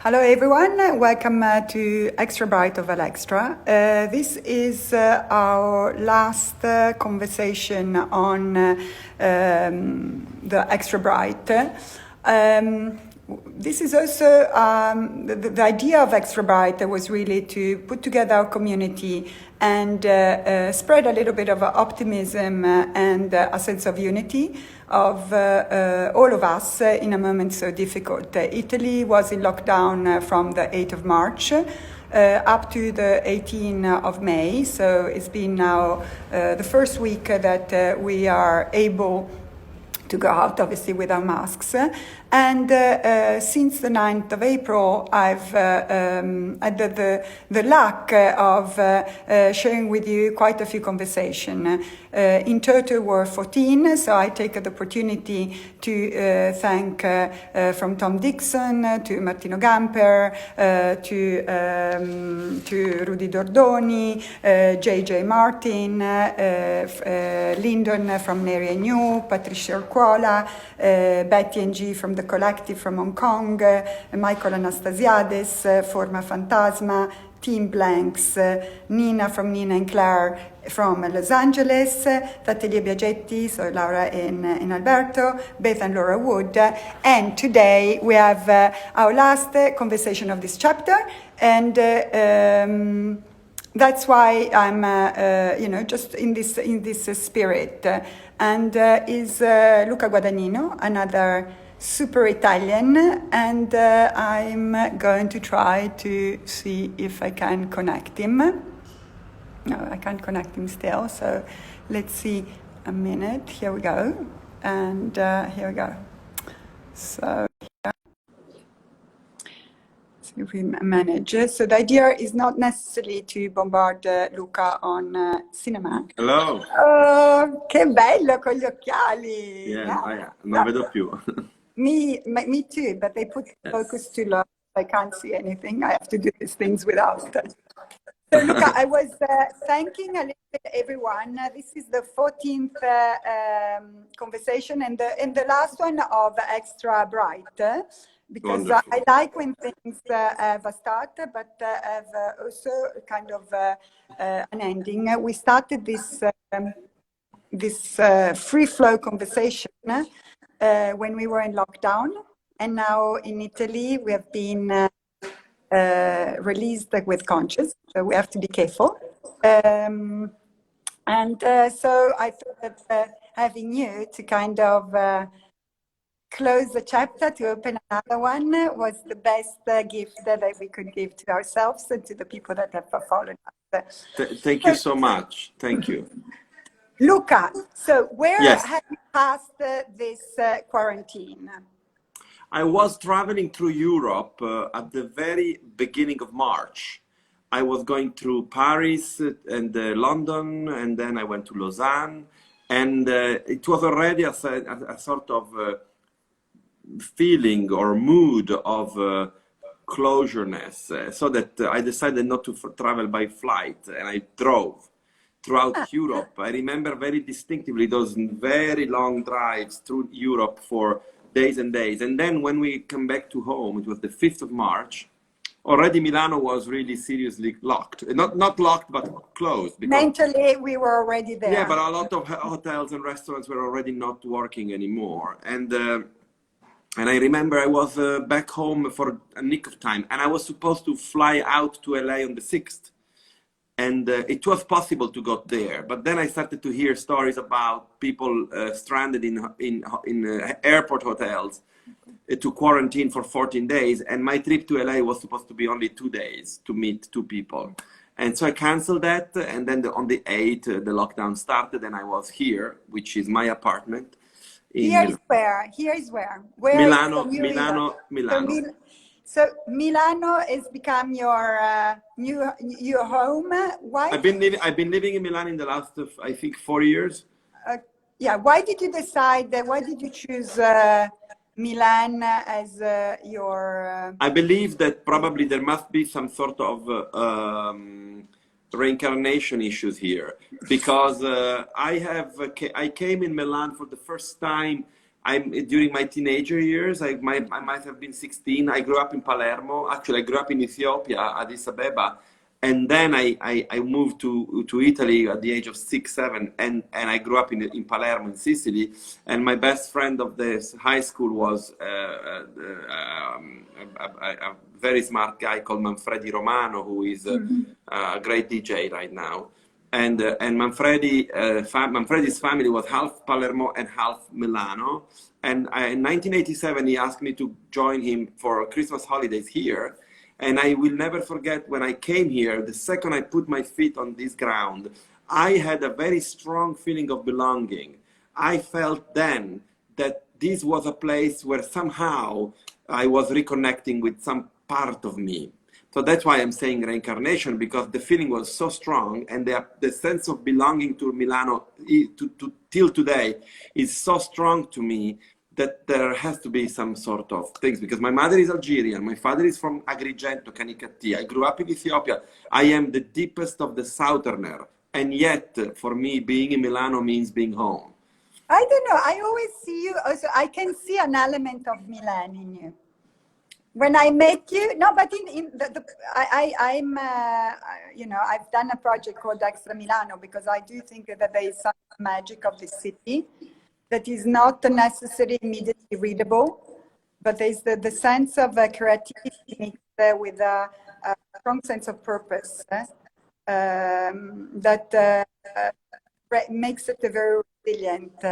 Hello everyone, welcome to Extra Bright of Valextra. This is our last conversation on the Extra Bright. This is also, the idea of Extra Bright was really to put together our community and spread a little bit of optimism and a sense of unity of all of us in a moment so difficult. Italy was in lockdown from the 8th of March up to the 18th of May. So it's been now the first week that we are able to go out, obviously, with our masks. And since the 9th of April, I've had the luck of sharing with you quite a few conversations. In total were 14, so I take the opportunity to thank from Tom Dixon to Martino Gamper to Rudy Dordoni, JJ Martin, Lyndon from Neri and New, Patricia Orquola, Betty and G from the Collective from Hong Kong, Michael Anastasiades, Forma Fantasma, Team Blanks, Nina from Nina and Claire from Los Angeles, Fratelli Biagetti, so Laura and Alberto, Beth and Laura Wood. And today we have our last conversation of this chapter, and that's why I'm, just in this spirit. And is Luca Guadagnino, another super Italian, and I'm going to try to see if I can connect him. No, I can't connect him still, so let's see a minute. Here we go, and here we go. So see if we manage. So the idea is not necessarily to bombard Luca on cinema. Hello. Oh, che bello con gli occhiali! Yeah, non vedo più. Me too, but they put focus too low. I can't see anything. I have to do these things without. So, Luca, I was thanking a little bit everyone. This is the 14th conversation and the last one of Extra Bright. Because I like when things have a start, but have also kind of an ending. We started this free flow conversation when we were in lockdown, and now in Italy we have been released with conscience, so we have to be careful. So I thought that having you to kind of close the chapter to open another one was the best gift that we could give to ourselves and to the people that have followed us. Thank you so much. Thank you. Luca, so where have you passed this quarantine? I was traveling through Europe at the very beginning of March. I was going through Paris and London, and then I went to Lausanne, and it was already a sort of feeling or mood of closureness, so that I decided not to travel by flight, and I drove throughout Europe. I remember very distinctively those very long drives through Europe for days and days. And then when we come back to home, it was the 5th of March, already Milano was really seriously locked. Not locked, but closed. Mentally, we were already there. Yeah, but a lot of hotels and restaurants were already not working anymore. And I remember I was back home for a nick of time, and I was supposed to fly out to LA on the 6th. And it was possible to go there, but then I started to hear stories about people stranded in airport hotels to quarantine for 14 days. And my trip to LA was supposed to be only 2 days to meet 2 people. And so I canceled that. And then on the 8th, the lockdown started, and I was here, which is my apartment. Here's where? Milano. So Milano has become your new home. Why? I've been living in Milan in the last, I think, 4 years. Yeah. Why did you decide? Why did you choose Milan as your? I believe that probably there must be some sort of reincarnation issues here, because I came in Milan for the first time during my teenager years, I might have been 16. I grew up in Palermo. Actually, I grew up in Ethiopia, Addis Abeba. And then I moved to Italy at the age of 6, 7, and I grew up in Palermo, in Sicily. And my best friend of the high school was a very smart guy called Manfredi Romano, who is a great DJ right now. And Manfredi's family was half Palermo and half Milano. And in 1987, he asked me to join him for Christmas holidays here. And I will never forget when I came here, the second I put my feet on this ground, I had a very strong feeling of belonging. I felt then that this was a place where somehow I was reconnecting with some part of me. So that's why I'm saying reincarnation, because the feeling was so strong, and the sense of belonging to Milano till today is so strong to me that there has to be some sort of things, because my mother is Algerian, my father is from Agrigento, Canicattì. I grew up in Ethiopia. I am the deepest of the southerner, and yet for me, being in Milano means being home. I don't know. I always see you. Also, I can see an element of Milan in you. When I met you, no, but I'm, you know, I've done a project called Extra Milano, because I do think that there is some magic of the city that is not necessarily immediately readable, but there's the sense of creativity mixed with a strong sense of purpose that makes it very resilient.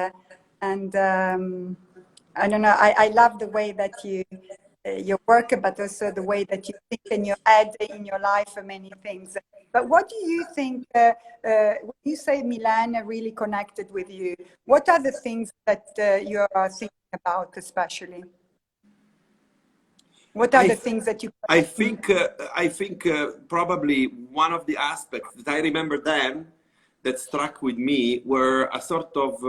And I don't know, I love the way that your work, but also the way that you think and you add in your life many things. But what do you think, when you say Milan really connected with you, what are the things that you are thinking about especially? What are the things that you... I think probably one of the aspects that I remember then that struck with me were a sort of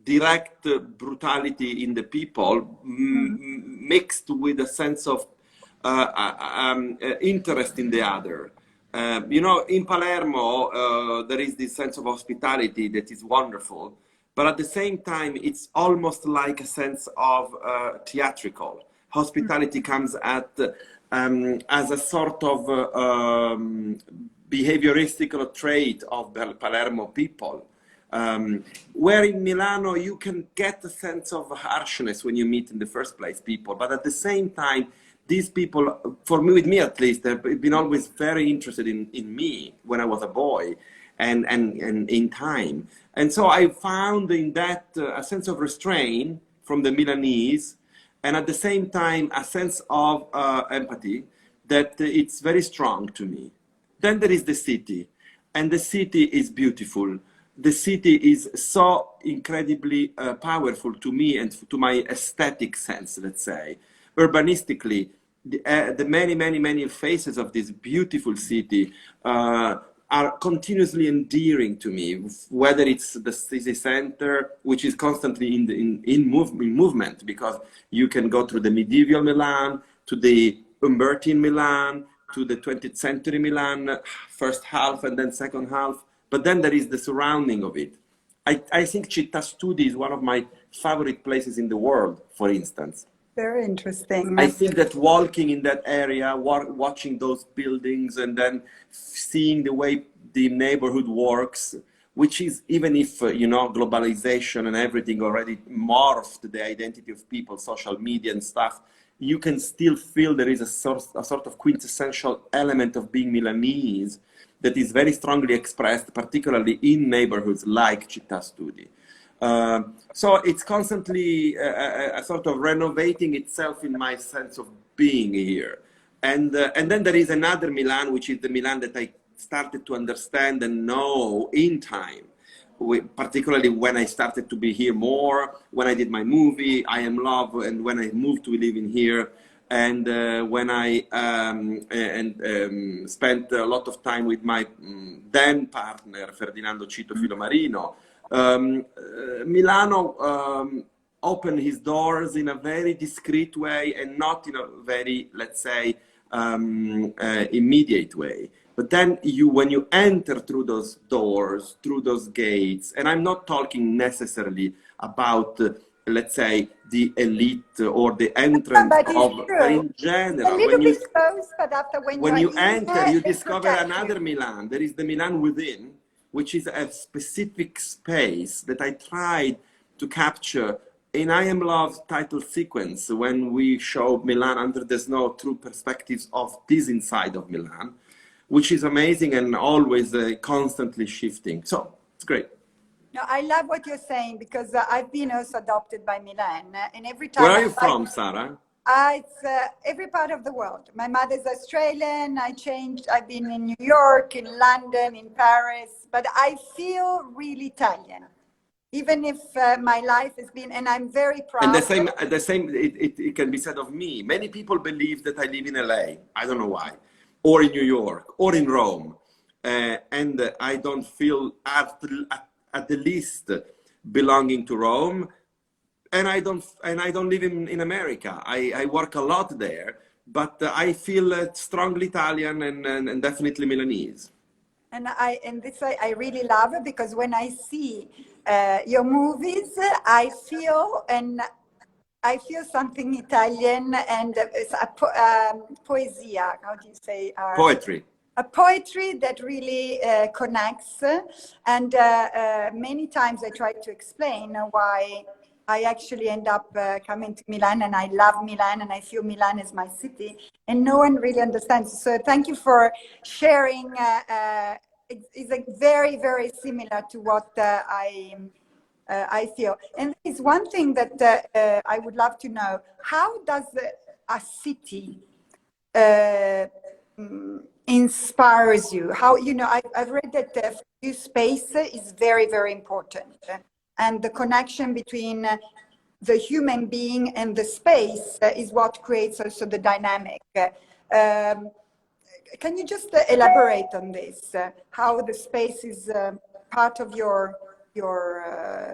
direct brutality in the people, mixed with a sense of interest in the other. You know, in Palermo, there is this sense of hospitality that is wonderful, but at the same time, it's almost like a sense of theatrical. Hospitality comes at as a sort of behavioristical trait of the Palermo people. Where in Milano you can get a sense of harshness when you meet in the first place people, but at the same time these people, for me, with me at least, have been always very interested in me when I was a boy and in time. And so I found in that a sense of restraint from the Milanese, and at the same time a sense of empathy that it's very strong to me. Then there is the city, and the city is beautiful. The city is so incredibly powerful to me and to my aesthetic sense, let's say. Urbanistically, the many faces of this beautiful city are continuously endearing to me, whether it's the city center, which is constantly in movement, because you can go through the medieval Milan, to the Umbertine Milan, to the 20th century Milan, first half and then second half. But then there is the surrounding of it. I think Città Studi is one of my favorite places in the world, for instance. Very interesting. I think that walking in that area, watching those buildings, and then seeing the way the neighborhood works, which is, even if, you know, globalization and everything already morphed the identity of people, social media and stuff, you can still feel there is a sort of quintessential element of being Milanese that is very strongly expressed, particularly in neighborhoods like Città Studi. So it's constantly a sort of renovating itself in my sense of being here. And then there is another Milan, which is the Milan that I started to understand and know in time, particularly when I started to be here more, when I did my movie, I Am Love, and when I moved to live in here. And when I spent a lot of time with my then partner, Ferdinando Cito Filomarino, Milano opened his doors in a very discreet way and not in a very, let's say, immediate way. But then when you enter through those doors, through those gates, and I'm not talking necessarily about let's say, the elite or the entrance But it's of, but true. in It's a general, little bit close, but after when you when are you in enter, you they discover protect another you. Milan. There is the Milan within, which is a specific space that I tried to capture in I Am Love's title sequence when we show Milan under the snow through perspectives of this inside of Milan, which is amazing and always constantly shifting. So it's great. No, I love what you're saying because I've been also adopted by Milan, and every Where time are you from, Sarah? it's every part of the world. My mother's Australian. I changed. I've been in New York, in London, in Paris, but I feel really Italian, even if my life has been, and I'm very And proud. it can be said of me. Many people believe that I live in LA. I don't know why, or in New York, or in Rome, and I don't feel at the least belonging to Rome. And I don't live in America. I work a lot there, but I feel strongly Italian and definitely Milanese. And this I really love it because when I see your movies, I feel something Italian and it's poesia. How do you say? Poetry. A poetry that really connects. And many times I try to explain why I actually end up coming to Milan, and I love Milan, and I feel Milan is my city, and no one really understands. So thank you for sharing. It's like very, very similar to what I feel. And it's one thing that I would love to know: how does a city inspires you? How, I've read that for you space is very, very important, and the connection between the human being and the space is what creates also the dynamic. Can you just elaborate on this? How the space is part of your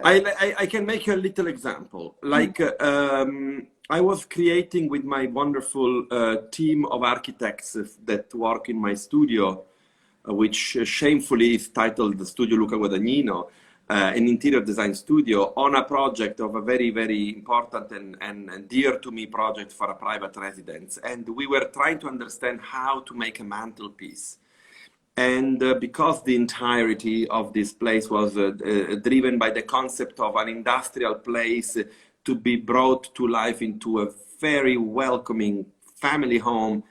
I can make you a little example. Like I was creating with my wonderful team of architects that work in my studio, which shamefully is titled the Studio Luca Guadagnino, an interior design studio, on a project of a very, very important and dear to me project for a private residence. And we were trying to understand how to make a mantelpiece. And because the entirety of this place was driven by the concept of an industrial place to be brought to life into a very welcoming family home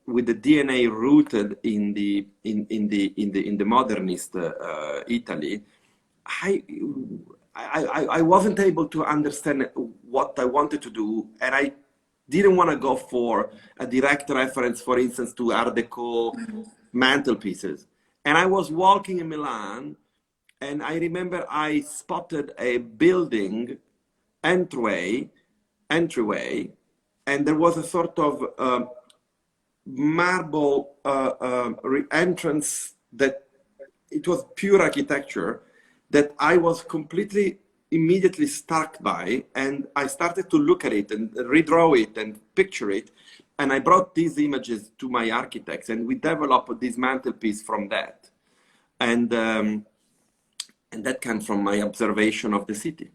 with the DNA rooted in the modernist Italy, I wasn't able to understand what I wanted to do, and I didn't want to go for a direct reference, for instance, to Art Deco mantelpieces. And I was walking in Milan, and I remember I spotted a building entryway, and there was a sort of marble entrance that it was pure architecture that I was completely immediately struck by, and I started to look at it and redraw it and picture it, and I brought these images to my architects, and we developed this mantelpiece from that, and that came from my observation of the city.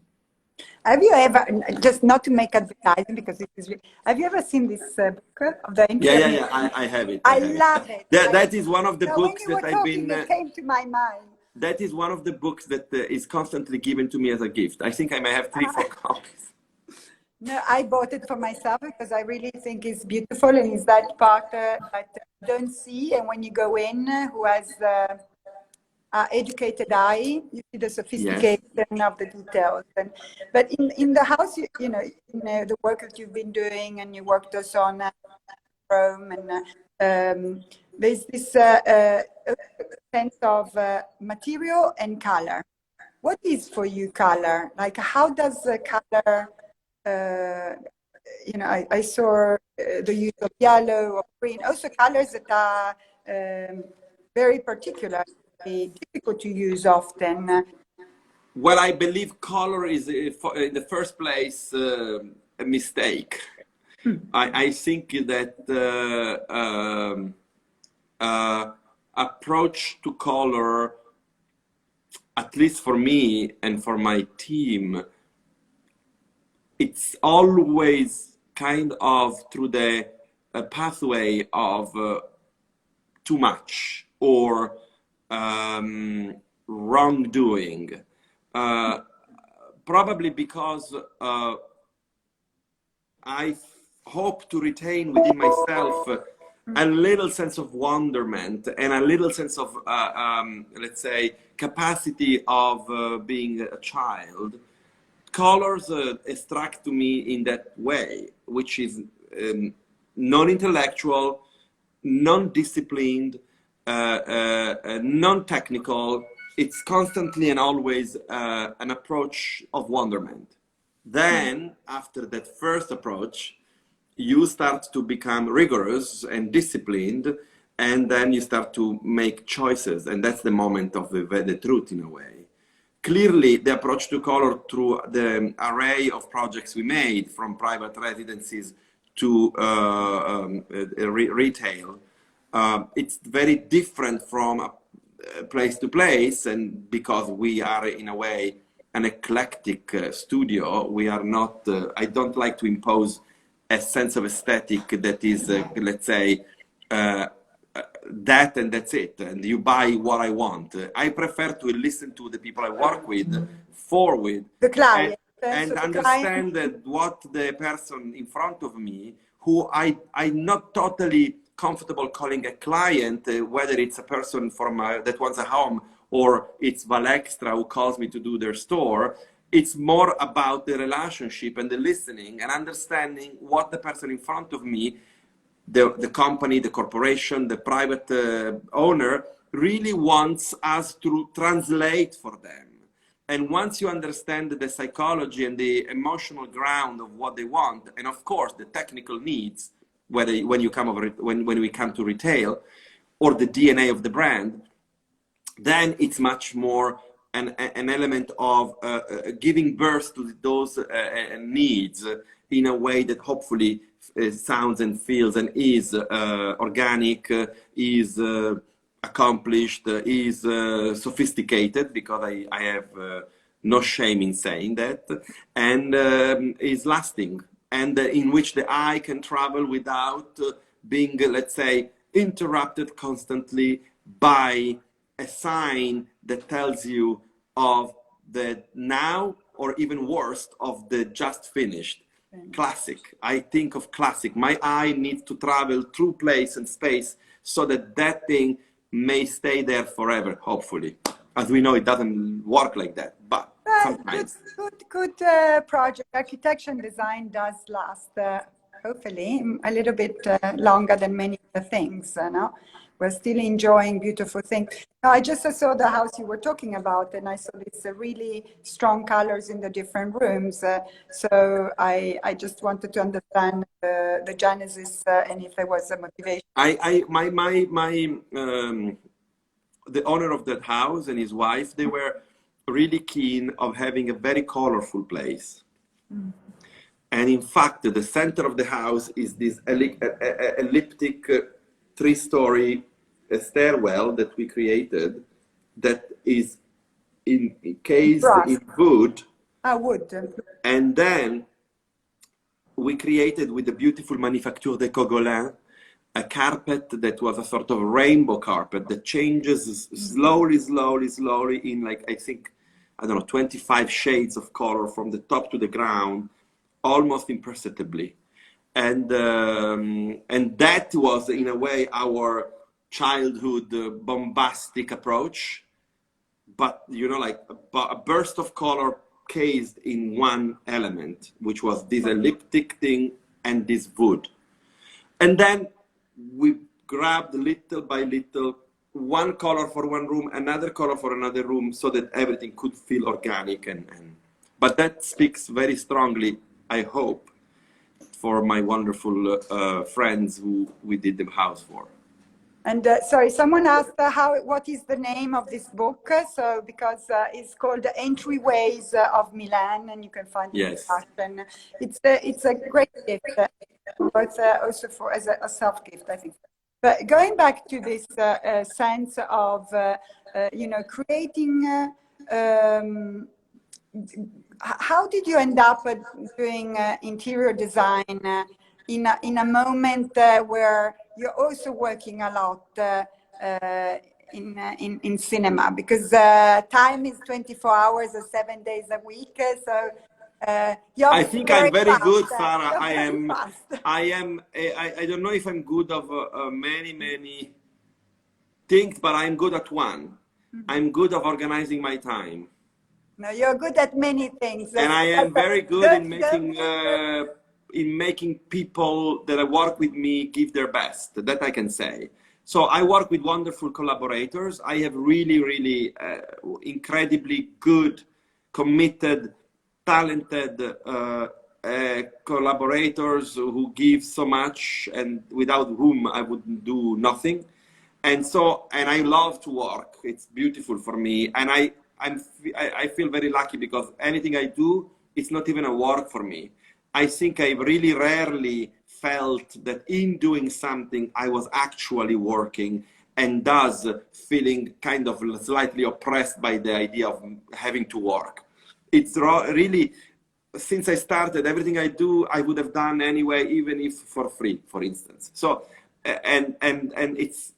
Have you ever, just not to make advertising because it is, have you ever seen this book of the Yeah, interview? I have it. I love it. That is one of the So books when you were that talking, it came to my mind. That is one of the books that is constantly given to me as a gift. I think I may have 3-4 copies. No, I bought it for myself because I really think it's beautiful, and it's that part that you don't see, and when you go in, who has educated eye, you see the sophistication of the details. But in the house, the work that you've been doing, and you worked also on Rome, and there's this sense of material and color. What is for you color? Like, how does color, I saw the use of yellow or green, also colors that are very particular, difficult to use often. Well, I believe color is, in the first place, a mistake. I think that approach to color, at least for me and for my team, it's always kind of through the pathway of too much or wrongdoing. Probably because I hope to retain within myself a little sense of wonderment and a little sense of, let's say, capacity of being a child. Colors extract to me in that way, which is non-intellectual, non-disciplined, non-technical. It's constantly and always an approach of wonderment. Then, after that first approach, you start to become rigorous and disciplined, and then you start to make choices, and that's the moment of the truth in a way. Clearly, the approach to color through the array of projects we made, from private residencies to retail, it's very different from place to place, and because we are in a way an eclectic studio, we are not, I don't like to impose a sense of aesthetic that is, let's say, that and that's it, and you buy what I want. I prefer to listen to the people I work with, the client, and understand that what the person in front of me, who I'm not totally comfortable calling a client, whether it's a person from that wants a home or it's Valextra who calls me to do their store. It's more about the relationship and the listening and understanding what the person in front of me, the company, the corporation, the private owner, really wants us to translate for them. And once you understand the psychology and the emotional ground of what they want, and of course the technical needs, whether when we come to retail, or the DNA of the brand, then it's much more an element of giving birth to those needs in a way that hopefully sounds and feels and is organic, is accomplished, is sophisticated, because I have no shame in saying that, and is lasting, and in which the eye can travel without being, let's say, interrupted constantly by a sign that tells you of the now, or even worse, of the just finished. Classic. I think of classic. My eye needs to travel through place and space so that that thing may stay there forever, hopefully. As we know, it doesn't work like that, but sometimes. Good project. Architecture and design does last, hopefully, a little bit longer than many other things, no? We're still enjoying beautiful things. I just saw the house you were talking about, and I saw these really strong colors in the different rooms. So I just wanted to understand the genesis and if there was a motivation. The owner of that house and his wife, they were really keen of having a very colorful place. Mm. And in fact, the center of the house is this elliptic three-story stairwell that we created, that is encased in wood. Wood. And then we created, with the beautiful Manufacture de Cogolin, a carpet that was a sort of rainbow carpet that changes slowly in, like, I think, I don't know, 25 shades of color from the top to the ground, almost imperceptibly. And that was, in a way, our childhood bombastic approach, but, you know, like a burst of color cased in one element, which was this elliptic thing and this wood. And then we grabbed little by little, one color for one room, another color for another room, so that everything could feel organic. But that speaks very strongly, I hope, for my wonderful friends who we did the house for. And sorry, someone asked what is the name of this book? So because it's called Entryways of Milan, and you can find it in fashion. It's a great gift, but also as a self gift, I think. But going back to this sense of you know, creating how did you end up doing interior design in a moment where you're also working a lot in cinema? Because time is 24 hours or 7 days a week, so you're I think very I'm very fast. good, Sarah. You're very fast. I don't know if I'm good of many things, but I'm good at one. I'm good of organizing my time. No, you're good at many things. And I am very good in making people that work with me give their best. That I can say. So I work with wonderful collaborators. I have really incredibly good, committed, talented collaborators who give so much, and without whom I wouldn't do nothing. And I love to work. It's beautiful for me, and I feel very lucky because anything I do, it's not even a work for me. I think I really rarely felt that in doing something I was actually working, and thus feeling kind of slightly oppressed by the idea of having to work. It's really, since I started, everything I do, I would have done anyway, even if for free, for instance. So, and it's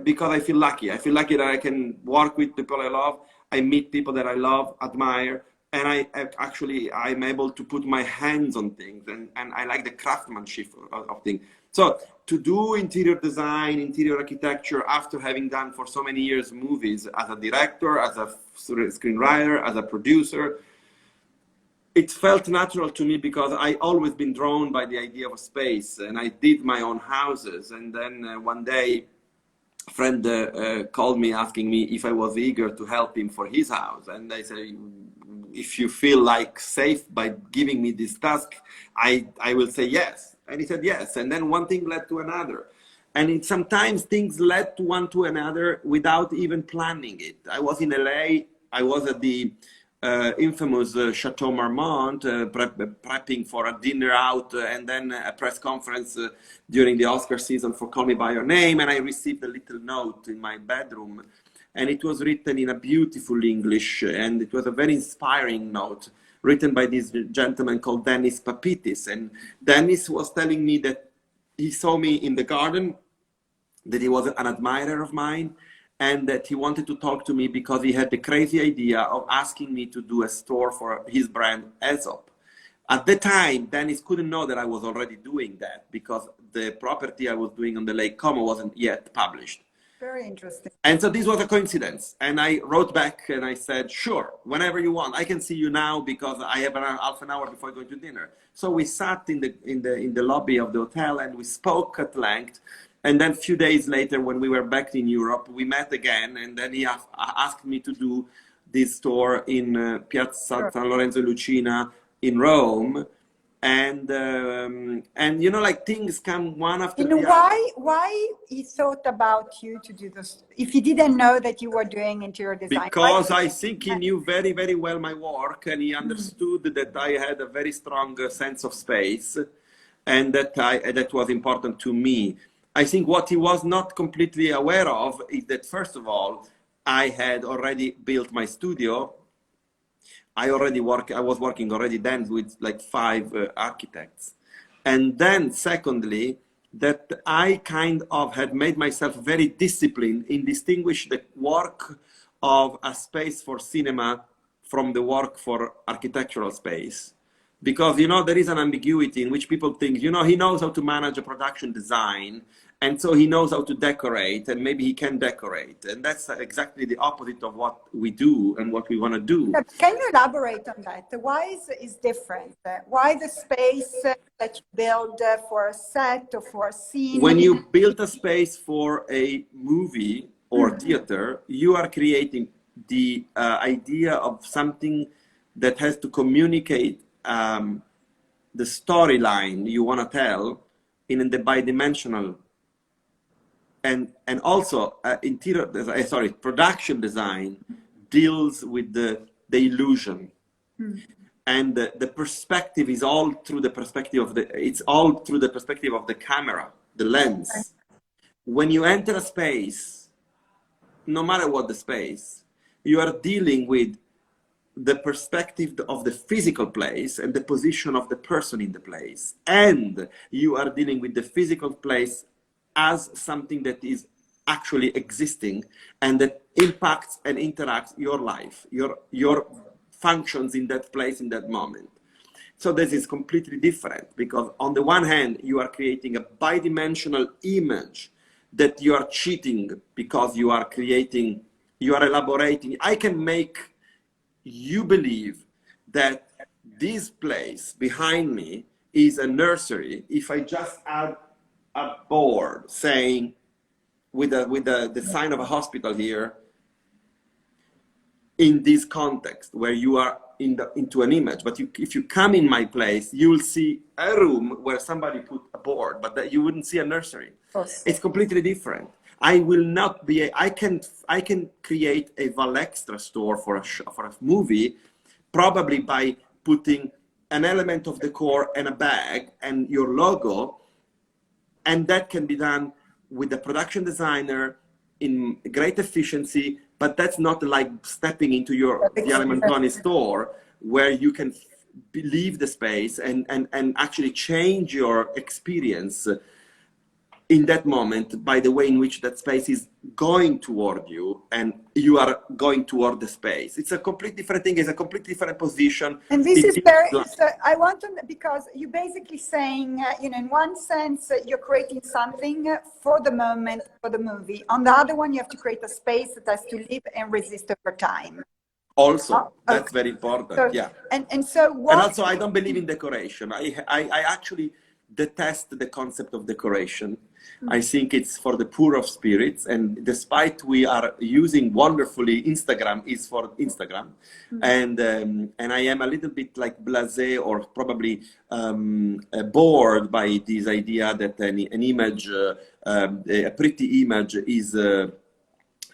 because I feel lucky. I feel lucky that I can work with people I love. I meet people that I love, admire, and I'm able to put my hands on things, and I like the craftsmanship of things. So to do interior design, interior architecture, after having done for so many years movies as a director, as a screenwriter, as a producer, it felt natural to me because I always been drawn by the idea of a space, and I did my own houses. And then one day, a friend called me asking me if I was eager to help him for his house. And I said, if you feel like safe by giving me this task, I will say yes. And he said yes. And then one thing led to another. And sometimes things led to one to another without even planning it. I was in LA. I was at the infamous Chateau Marmont, prepping for a dinner out, and then a press conference during the Oscar season for Call Me By Your Name. And I received a little note in my bedroom, and it was written in a beautiful English, and it was a very inspiring note written by this gentleman called Dennis Papitis. And Dennis was telling me that he saw me in the garden, that he was an admirer of mine, and that he wanted to talk to me because he had the crazy idea of asking me to do a store for his brand Aesop. At the time, Dennis couldn't know that I was already doing that because the property I was doing on the Lake Como wasn't yet published. Very interesting. And so this was a coincidence. And I wrote back and I said, sure, whenever you want. I can see you now because I have half an hour before going to dinner. So we sat in the lobby of the hotel and we spoke at length. And then a few days later, when we were back in Europe, we met again. And then he asked me to do this store in Piazza San Lorenzo Lucina in Rome. And you know, like things come one after the other. Why he thought about you to do this if he didn't know that you were doing interior design? Because I think he knew very, very well my work, and he understood that I had a very strong sense of space, and that was important to me. I think what he was not completely aware of is that, first of all, I had already built my studio. I was working already then with like 5 architects. And then secondly, that I kind of had made myself very disciplined in distinguish the work of a space for cinema from the work for architectural space. Because, you know, there is an ambiguity in which people think, you know, he knows how to manage a production design, and so he knows how to decorate, and maybe he can decorate. And that's exactly the opposite of what we do and what we want to do. Can you elaborate on that? Why is different? Why the space that you build for a set or for a scene? When you build a space for a movie or theater, you are creating the idea of something that has to communicate the storyline you want to tell in the bidimensional. And also production design deals with the illusion. And the perspective is all through the perspective of the camera, the lens. When you enter a space, no matter what the space, you are dealing with the perspective of the physical place and the position of the person in the place. And you are dealing with the physical place as something that is actually existing and that impacts and interacts your life, your functions in that place, in that moment. So this is completely different, because on the one hand, you are creating a bidimensional image that you are cheating, because you are creating, you are elaborating. I can make you believe that this place behind me is a nursery if I just add a board saying, with the sign of a hospital here, in this context where you are into an image. But if you come in my place, you will see a room where somebody put a board, but that you wouldn't see a nursery. It's completely different. I will not be. I can create a Valextra store for a movie, probably by putting an element of decor and a bag and your logo, and that can be done with the production designer in great efficiency. But that's not like stepping into your Viale Montoni store, where you can leave the space and actually change your experience in that moment by the way in which that space is going toward you and you are going toward the space. It's a completely different thing. It's a completely different position. And this is very, so I want to, because you're basically saying, you know, in one sense, you're creating something for the moment, for the movie. On the other one, you have to create a space that has to live and resist over time. Also, that's very important. So, yeah. And so what, and also, I don't believe in decoration. I actually detest the concept of decoration. I think it's for the poor of spirits, and despite we are using wonderfully, Instagram is for Instagram, and I am a little bit like blasé, or probably bored by this idea that an image, a pretty image is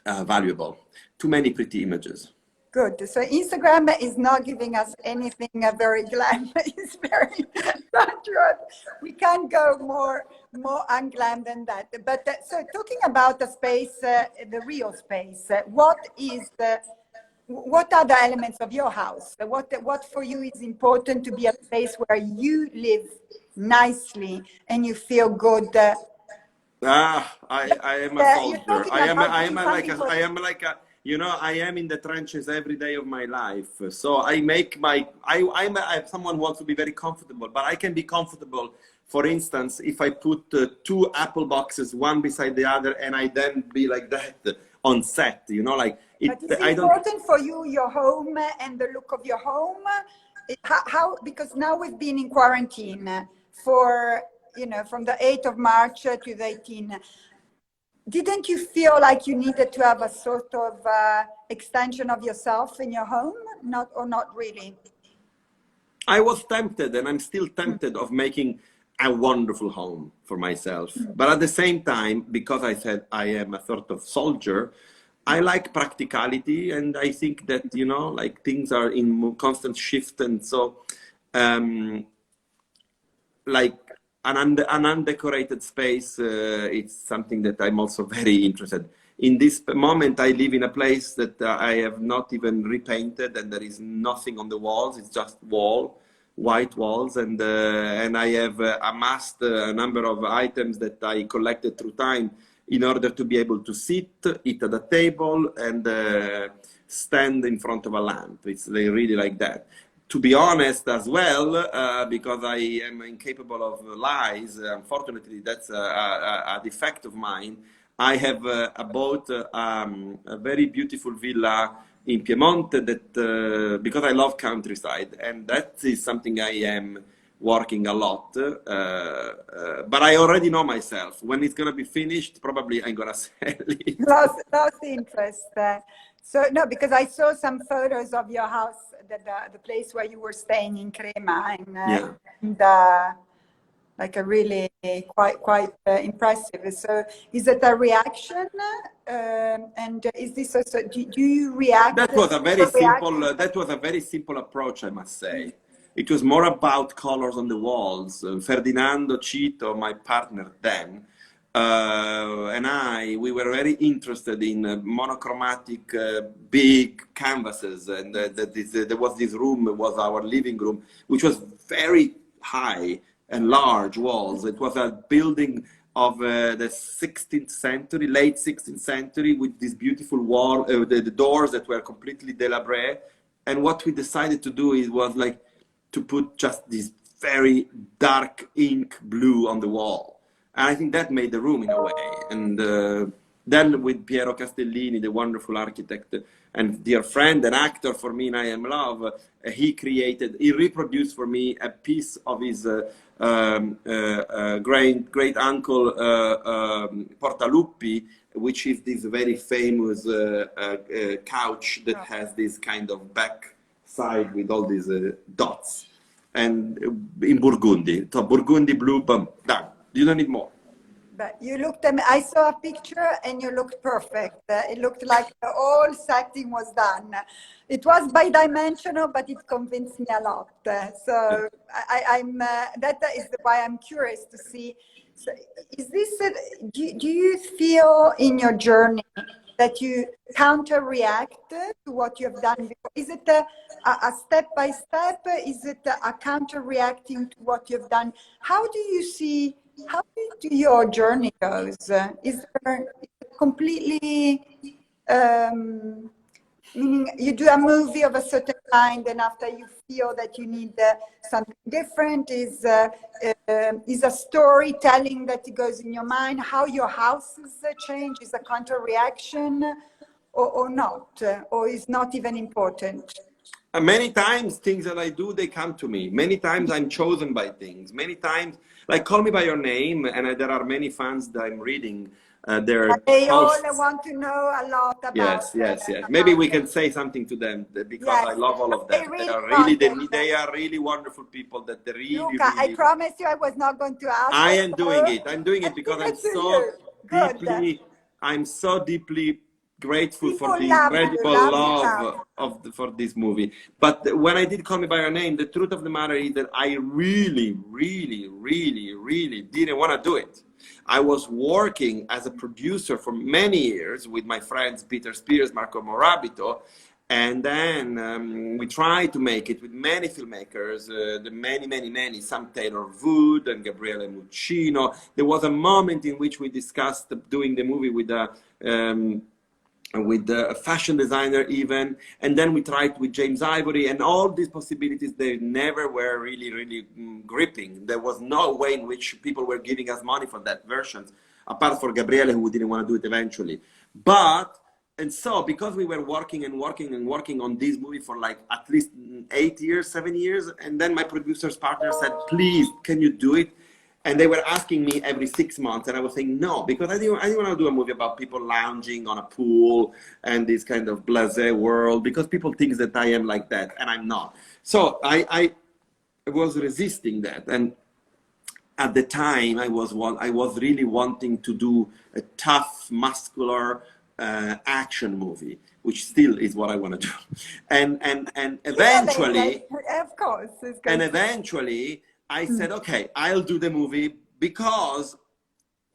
valuable. Too many pretty images. Good. So Instagram is not giving us anything very glam. It's very natural. We can't go more unglam than that. But so talking about the space, the real space, what are the elements of your house? What for you is important to be a place where you live nicely and you feel good? I am a soldier. I am like a you know, I am in the trenches every day of my life. So I make my, I'm someone who wants to be very comfortable, but I can be comfortable, for instance, if I put 2 apple boxes, one beside the other, and I then be like that on set, you know, like it. But it's important for you, your home and the look of your home. How, because now we've been in quarantine for, you know, from the 8th of March to the 18th. Didn't you feel like you needed to have a sort of extension of yourself in your home? Not really? I was tempted, and I'm still tempted of making a wonderful home for myself. But at the same time, because I said I am a sort of soldier, I like practicality, and I think that, you know, like things are in constant shift, and so like an undecorated space, it's something that I'm also very interested in. This moment, I live in a place that I have not even repainted, and there is nothing on the walls. It's just white walls, and I have amassed a number of items that I collected through time in order to be able to eat at a table, and stand in front of a lamp. It's really like that. To be honest as well, because I am incapable of lies, unfortunately that's a defect of mine, I have bought a very beautiful villa in Piemonte that, because I love countryside, and that is something I am working a lot, but I already know myself. When it's going to be finished, probably I'm going to sell it. Lost interest. So, no, because I saw some photos of your house, the place where you were staying in Crema, and like a really quite impressive. So is it a reaction? And is this also, do you react? That was a very simple, that was a very simple approach, I must say. It was more about colors on the walls. Ferdinando Cito, my partner then, we were very interested in monochromatic big canvases, and there was this room, it was our living room, which was very high and large walls. It was a building of the 16th century, late 16th century, with this beautiful wall, the doors that were completely délabré. And what we decided to do was like to put just this very dark ink blue on the wall. And I think that made the room in a way. And then with Piero Castellini, the wonderful architect and dear friend and actor for me in I Am Love, he reproduced for me a piece of his great uncle Portaluppi, which is this very famous couch that has this kind of back side with all these dots. And in Burgundy, so Burgundy blue, boom, done. You don't need more. But you looked at me, I saw a picture and you looked perfect. It looked like the whole setting was done. It was bidimensional, but it convinced me a lot. So that is why I'm curious to see. So is this, do you feel in your journey that you counter-react to what you have done before? Is it a step-by-step? Is it a counter-reacting to what you've done? How do you see, how do your journey goes? Is there completely, meaning you do a movie of a certain kind and after you feel that you need something different, is a storytelling that goes in your mind, how your houses change, is a counter-reaction or not, or is not even important? Many times things that I do, they come to me. Many times I'm chosen by things. Many times, like Call Me By Your Name, and there are many fans that I'm reading. They all want to know a lot about. Yes. Maybe we can say something to them because I love all of them. They are really wonderful people. That they really. Luca, I promise you, I was not going to ask. I am doing it. I'm doing it because I'm so deeply grateful for the incredible love for this movie. But when I did Call Me By Your Name, the truth of the matter is that I really didn't want to do it. I was working as a producer for many years with my friends Peter Spears, Marco Morabito, and then we tried to make it with many filmmakers, many, some Taylor Wood and Gabriele Muccino. There was a moment in which we discussed doing the movie with a fashion designer even, and then we tried with James Ivory, and all these possibilities, they never were really gripping. There was no way in which people were giving us money for that version, apart from Gabriele, who didn't want to do it eventually. And so because we were working on this movie for like at least 7 years, and then my producer's partner said, please, can you do it? And they were asking me every 6 months, and I was saying no, because I didn't want to do a movie about people lounging on a pool and this kind of blasé world, because people think that I am like that, and I'm not. So I was resisting that, and at the time I was really wanting to do a tough, muscular action movie, which still is what I want to do, and eventually, of course, and eventually. I said, okay, I'll do the movie, because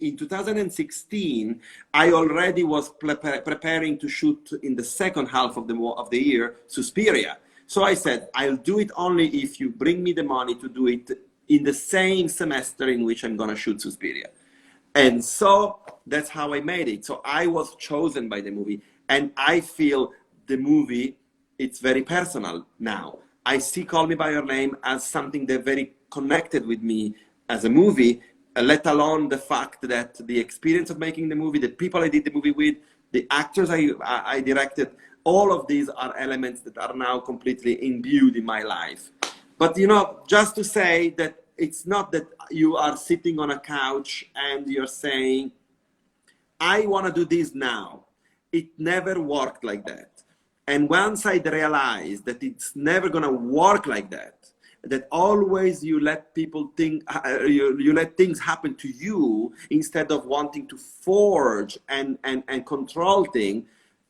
in 2016, I already was preparing to shoot in the second half of the year, Suspiria. So I said, I'll do it only if you bring me the money to do it in the same semester in which I'm going to shoot Suspiria. And so that's how I made it. So I was chosen by the movie, and I feel the movie, it's very personal now. I see Call Me By Your Name as something that very connected with me as a movie, let alone the fact that the experience of making the movie, the people I did the movie with, the actors I directed, all of these are elements that are now completely imbued in my life. But you know, just to say that it's not that you are sitting on a couch and you're saying, I want to do this now. It never worked like that. And once I realized that it's never going to work like that, that always you let people think, you let things happen to you instead of wanting to forge and control things,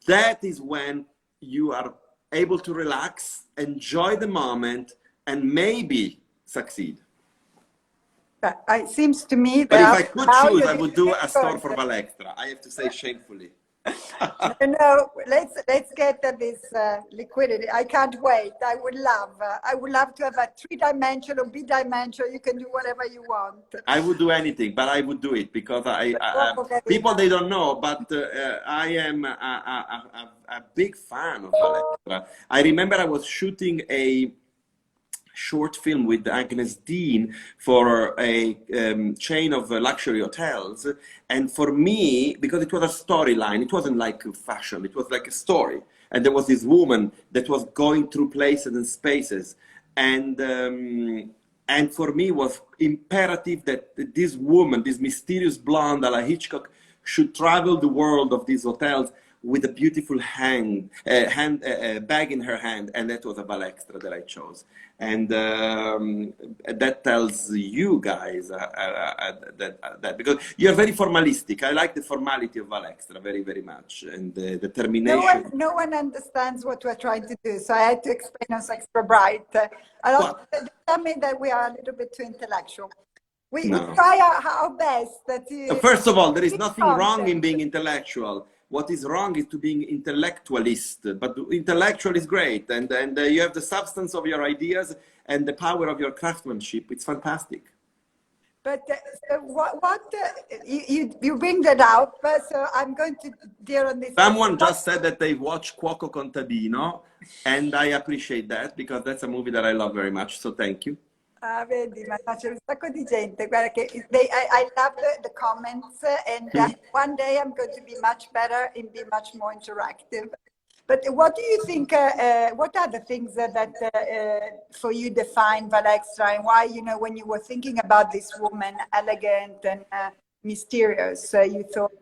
that is when you are able to relax, enjoy the moment, and maybe succeed. It seems to me But if that I could now choose, you're I would do a store good. for Valextra. I have to say shamefully. No, let's get this liquidity. I can't wait. I would love to have a three-dimensional, B-dimensional. You can do whatever you want. I would do anything, but I would do it because people they don't know, but I am a big fan of Valextra. I remember I was shooting a short film with Agnes Dean for a chain of luxury hotels, and for me, because it was a storyline, it wasn't like fashion, it was like a story, and there was this woman that was going through places and spaces, and for me it was imperative that this woman, this mysterious blonde a la Hitchcock, should travel the world of these hotels with a beautiful bag in her hand, and that was a Valextra that I chose. And that tells you guys that because you're very formalistic. I like the formality of Valextra very, very much, and the determination. No one understands what we're trying to do, so I had to explain us extra bright. They tell me that we are a little bit too intellectual. We try our best. First of all, there is nothing wrong in being intellectual. What is wrong is to being intellectualist, but intellectual is great, and you have the substance of your ideas and the power of your craftsmanship. It's fantastic. But you bring that out, so I'm going to deal on this. Someone just said that they watched Cuoco Contadino, and I appreciate that because that's a movie that I love very much. So thank you. Vedi, ma c'è un sacco di gente. Guarda che I love the comments, and one day I'm going to be much better and be much more interactive. But what do you think? What are the things that for you define Valextra, and why, you know, when you were thinking about this woman, elegant and mysterious, you thought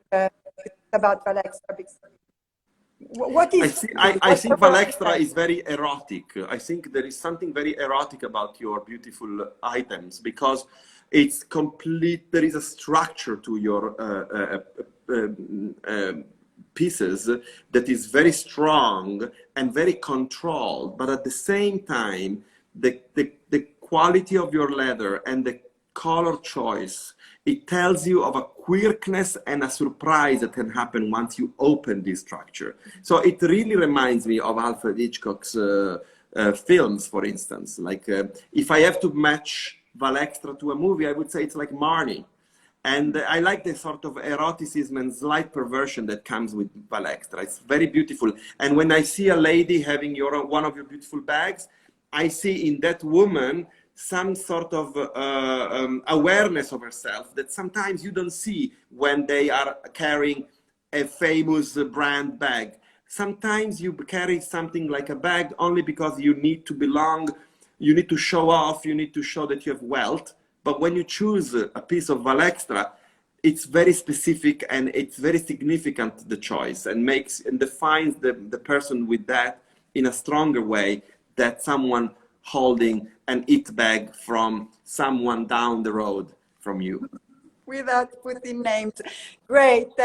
about Valextra? What is? I think Valextra is very erotic. I think there is something very erotic about your beautiful items because it's complete. There is a structure to your pieces that is very strong and very controlled, but at the same time, the quality of your leather and the color choice, it tells you of a quirkiness and a surprise that can happen once you open this structure. So it really reminds me of Alfred Hitchcock's films, for instance. Like if I have to match Valextra to a movie, I would say it's like Marnie. And I like the sort of eroticism and slight perversion that comes with Valextra. It's very beautiful. And when I see a lady having one of your beautiful bags, I see in that woman some sort of awareness of herself that sometimes you don't see when they are carrying a famous brand bag. Sometimes you carry something like a bag only because you need to belong, you need to show off, you need to show that you have wealth. But when you choose a piece of Valextra, it's very specific and it's very significant, the choice, and defines the person with that in a stronger way than someone holding an it bag from someone down the road from you. Without putting names. Great.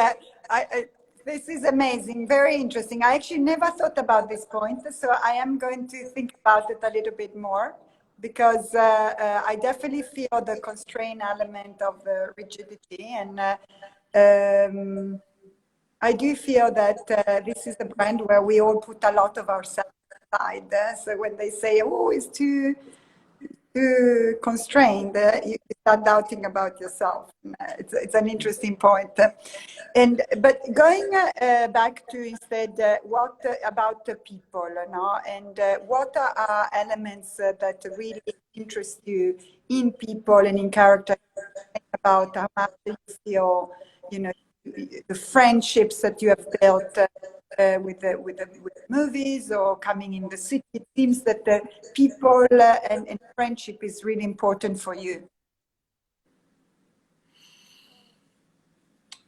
This is amazing, very interesting. I actually never thought about this point, so I am going to think about it a little bit more, because I definitely feel the constraint element of the rigidity, and I do feel that this is a brand where we all put a lot of ourselves aside. So when they say, oh, it's too constrained, you start doubting about yourself. It's an interesting point. But going back to instead, what about the people, no? And what are elements that really interest you in people and in character? About how much you feel, you know, the friendships that you have built with the movies or coming in the city. It seems that the people and friendship is really important for you.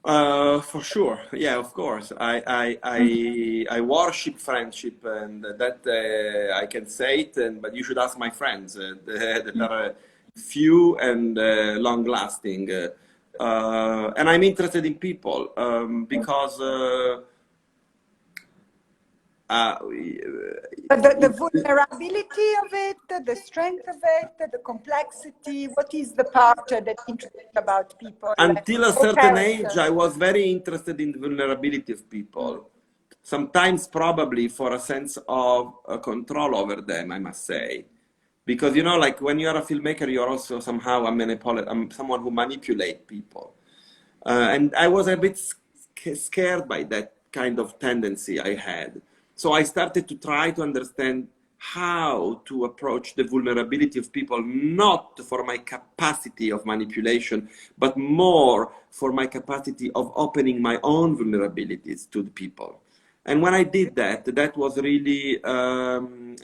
For sure, yeah, of course. I worship friendship, and that I can say it. But you should ask my friends that are few and long lasting. And I'm interested in people because But the vulnerability of it, the strength of it, the complexity, what is the part that interests about people? Until a Or certain age, character? I was very interested in the vulnerability of people. Sometimes probably for a sense of control over them, I must say. Because, you know, like when you're a filmmaker, you're also somehow someone who manipulates people. And I was a bit scared by that kind of tendency I had. So I started to try to understand how to approach the vulnerability of people, not for my capacity of manipulation, but more for my capacity of opening my own vulnerabilities to the people. And when I did that, that was really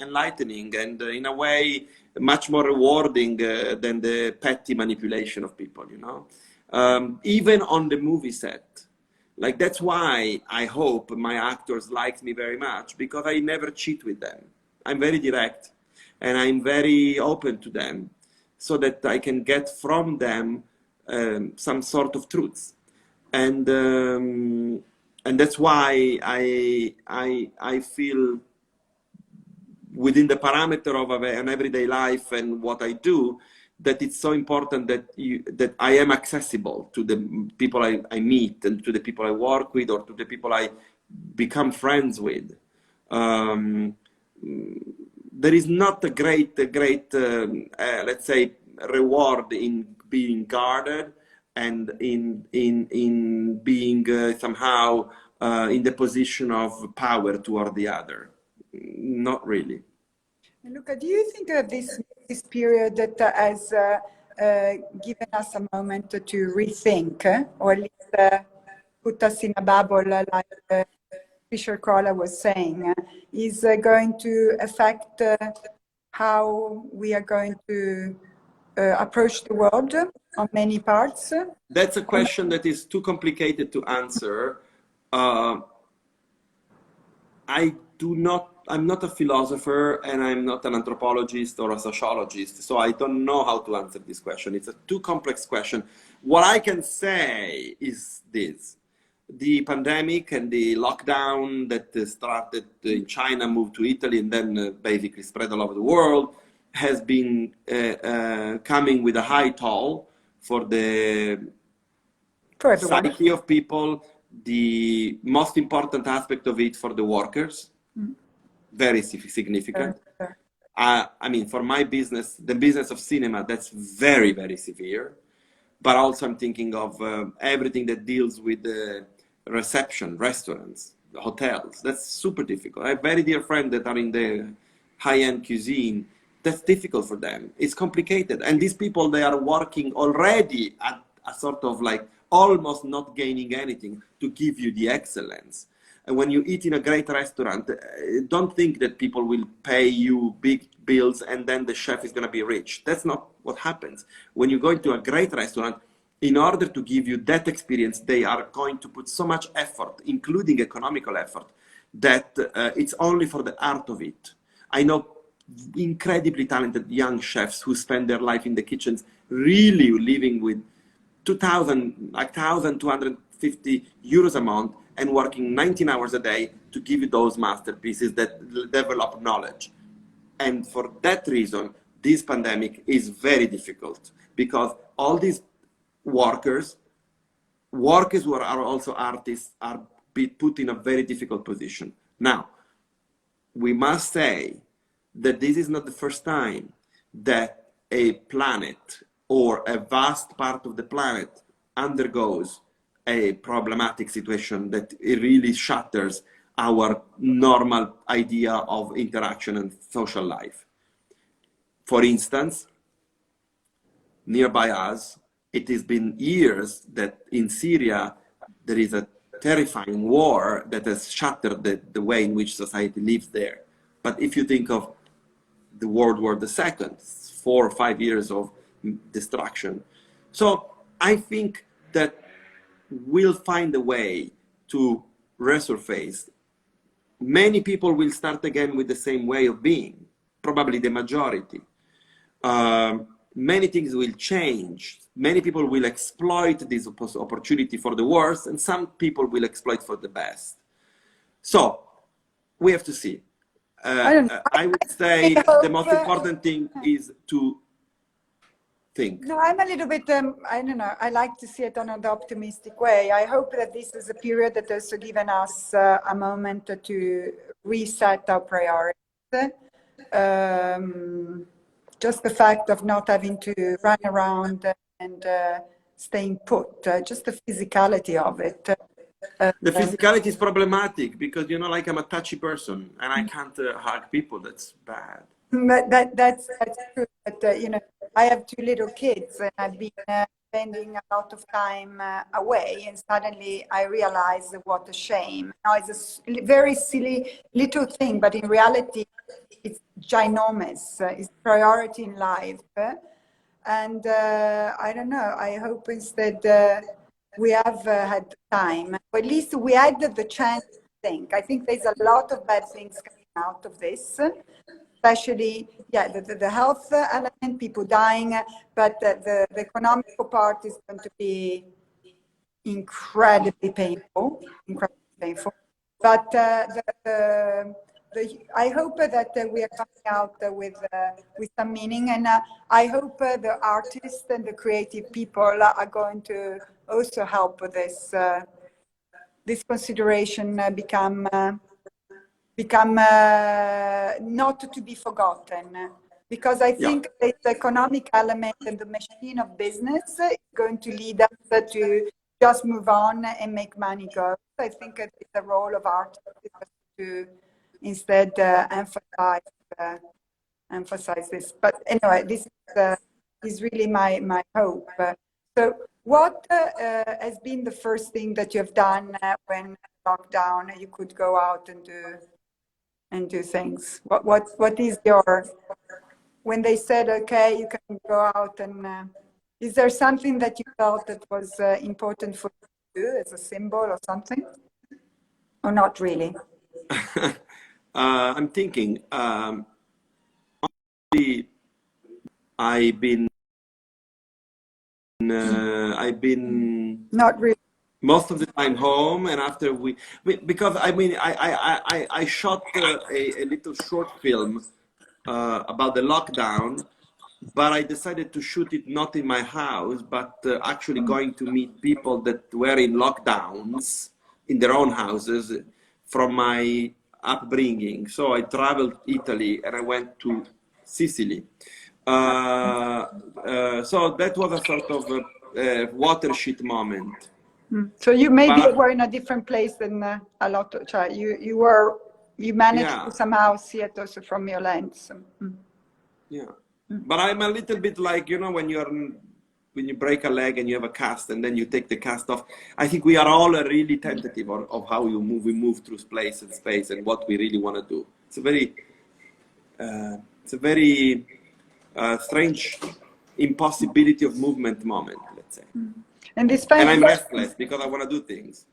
enlightening and in a way much more rewarding than the petty manipulation of people, you know. Even on the movie set. Like that's why I hope my actors liked me very much, because I never cheat with them. I'm very direct and I'm very open to them so that I can get from them some sort of truths. And that's why I feel within the parameter of an everyday life and what I do, that it's so important that I am accessible to the people I meet and to the people I work with or to the people I become friends with. There is not a great let's say, reward in being guarded and in being somehow in the position of power toward the other. Not really. Luca, do you think that this period that has given us a moment to rethink, or at least put us in a bubble, like Fisher Kola was saying, is going to affect how we are going to approach the world on many parts? That's a question that is too complicated to answer. I'm not a philosopher and I'm not an anthropologist or a sociologist, so I don't know how to answer this question. It's a too complex question. What I can say is this. The pandemic and the lockdown that started in China, moved to Italy, and then basically spread all over the world, has been coming with a high toll for the psyche of people, the most important aspect of it for the workers, very significant. I mean, for my business, the business of cinema, that's very, very severe. But also I'm thinking of everything that deals with the reception, restaurants, hotels. That's super difficult. I have very dear friends that are in the high-end cuisine. That's difficult for them. It's complicated. And these people, they are working already at a sort of like almost not gaining anything to give you the excellence. And when you eat in a great restaurant, don't think that people will pay you big bills and then the chef is going to be rich. That's not what happens. When you go into a great restaurant, in order to give you that experience, they are going to put so much effort, including economical effort, that it's only for the art of it. I know incredibly talented young chefs who spend their life in the kitchens, really living with 1,250 euros a month and working 19 hours a day to give you those masterpieces that develop knowledge. And for that reason, this pandemic is very difficult, because all these workers who are also artists are put in a very difficult position. Now, we must say that this is not the first time that a planet or a vast part of the planet undergoes a problematic situation that it really shatters our normal idea of interaction and social life. For instance, nearby us, it has been years that in Syria there is a terrifying war that has shattered the way in which society lives there. But if you think of the World War II, 4 or 5 years of destruction. So I think that we'll find a way to resurface. Many people will start again with the same way of being, probably the majority. Many things will change. Many people will exploit this opportunity for the worst, and some people will exploit for the best. So we have to see. I don't know. I would say I hope, the most important thing is to think. no, I'm a little bit, I don't know, I like to see it on an optimistic way. I hope that this is a period that has given us a moment to reset our priorities. Just the fact of not having to run around and staying put, just the physicality of it. The physicality is problematic because, you know, like I'm a touchy person and I can't hug people. That's bad. That's true. But, you know, I have two little kids and I've been spending a lot of time away, and suddenly I realize what a shame. Now, it's a very silly little thing, but in reality, it's ginormous. It's priority in life. And I don't know, I hope instead we have had time, or at least we had the chance to think. I think there's a lot of bad things coming out of this, especially, yeah, the health element, people dying, but the economical part is going to be incredibly painful, incredibly painful. But I hope that we are coming out with some meaning, and I hope the artists and the creative people are going to also help with this this consideration become not to be forgotten, because I think the economic element and the machine of business is going to lead us to just move on and make money go. I think it's the role of artists to instead emphasize this. But anyway, this is really my hope. So what has been the first thing that you have done when lockdown you could go out and do things? What is your, when they said, okay, you can go out, and is there something that you felt that was important for you to do as a symbol or something? Or not really? I'm thinking, I've been Not really. most of the time home, and after because I mean, I shot a little short film about the lockdown, but I decided to shoot it not in my house, but actually going to meet people that were in lockdowns in their own houses from my upbringing. So I traveled Italy and I went to Sicily. So that was a sort of watershed moment. So you maybe were in a different place than a lot of you managed to somehow see it also from your lens. Yeah, but I'm a little bit like, you know, when you break a leg and you have a cast and then you take the cast off. I think we are all really tentative of how we move through space and what we really want to do. It's a very strange impossibility of movement moment, let's say. And I'm restless because I want to do things.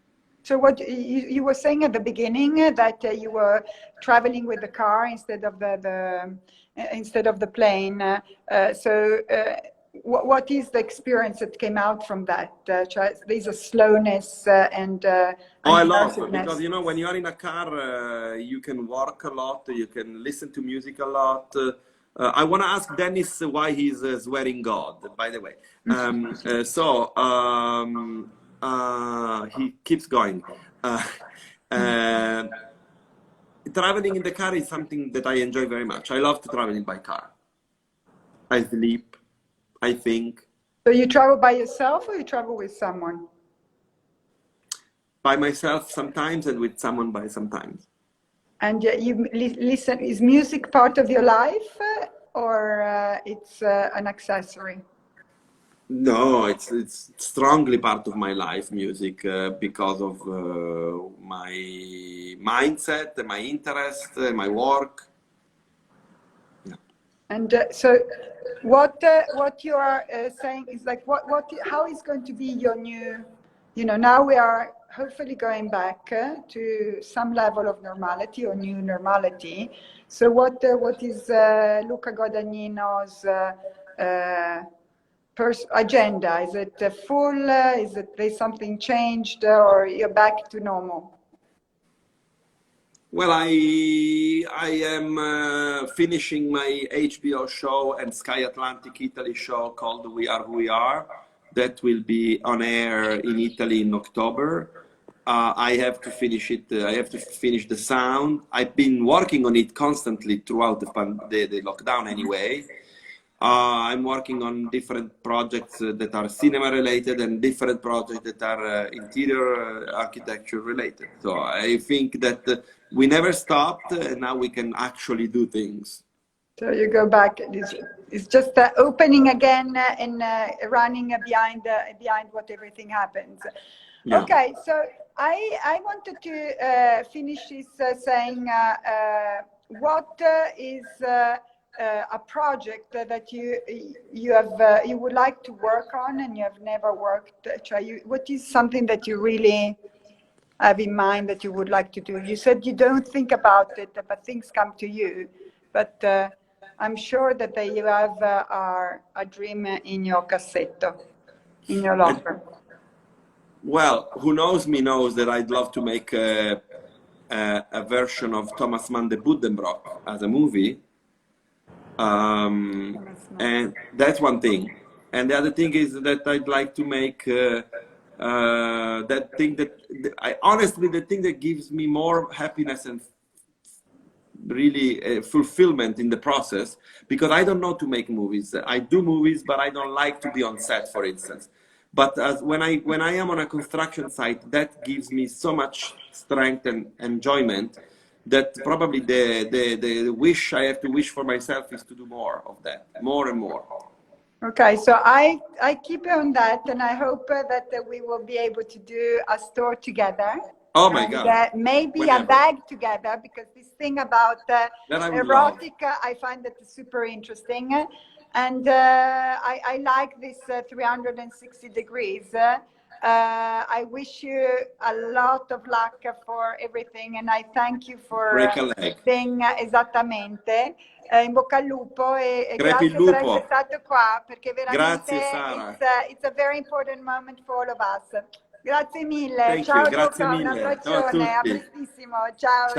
So what you were saying at the beginning, that you were traveling with the car instead of the plane. What is the experience that came out from that? There's a slowness and I love it because, you know, when you are in a car, you can work a lot, you can listen to music a lot. I want to ask Dennis why he's swearing God, by the way. He keeps going. Traveling in the car is something that I enjoy very much. I love to travel by car. I sleep, I think. So you travel by yourself or you travel with someone? By myself sometimes and with someone by sometimes. And you listen, is music part of your life or it's an accessory? No, it's strongly part of my life, music, because of my mindset, my interest, my work. Yeah. And so what you are saying is like, how is going to be your new, you know, now we are hopefully going back to some level of normality or new normality. So what is Luca Guadagnino's agenda? Is it full? Is it there's something changed, or you're back to normal? Well, I am finishing my HBO show and Sky Atlantic Italy show called We Are Who We Are. That will be on air in Italy in October. I have to finish it. I have to finish the sound. I've been working on it constantly throughout the lockdown anyway. I'm working on different projects that are cinema related and different projects that are interior architecture related. So I think that we never stopped and now we can actually do things. So you go back, it's just opening again and running behind what everything happens. Yeah. Okay, so I wanted to finish this saying what is a project that you would like to work on and you have never worked. What is something that you really have in mind that you would like to do? You said you don't think about it, but things come to you. But I'm sure that you have a dream in your cassetto, in your locker. Well, who knows me knows that I'd love to make a version of Thomas Mann de Buddenbrock as a movie. And that's one thing. And the other thing is that I'd like to make that thing that honestly, the thing that gives me more happiness and really fulfillment in the process, because I don't know to make movies. I do movies, but I don't like to be on set, for instance. But when I am on a construction site, that gives me so much strength and enjoyment that probably the wish I have to wish for myself is to do more of that, more and more. Okay, so I keep on that, and I hope that we will be able to do a store together. Oh my God! Maybe Whenever. A bag together, because this thing about erotic, I find that super interesting, and I like this 360 degrees. I wish you a lot of luck for everything, and I thank you for saying esattamente. In bocca al lupo e grazie per essere stato qua, perché veramente it's a very important moment for all of us. Grazie mille, ciao Luca, un abbraccione, a prestissimo, ciao.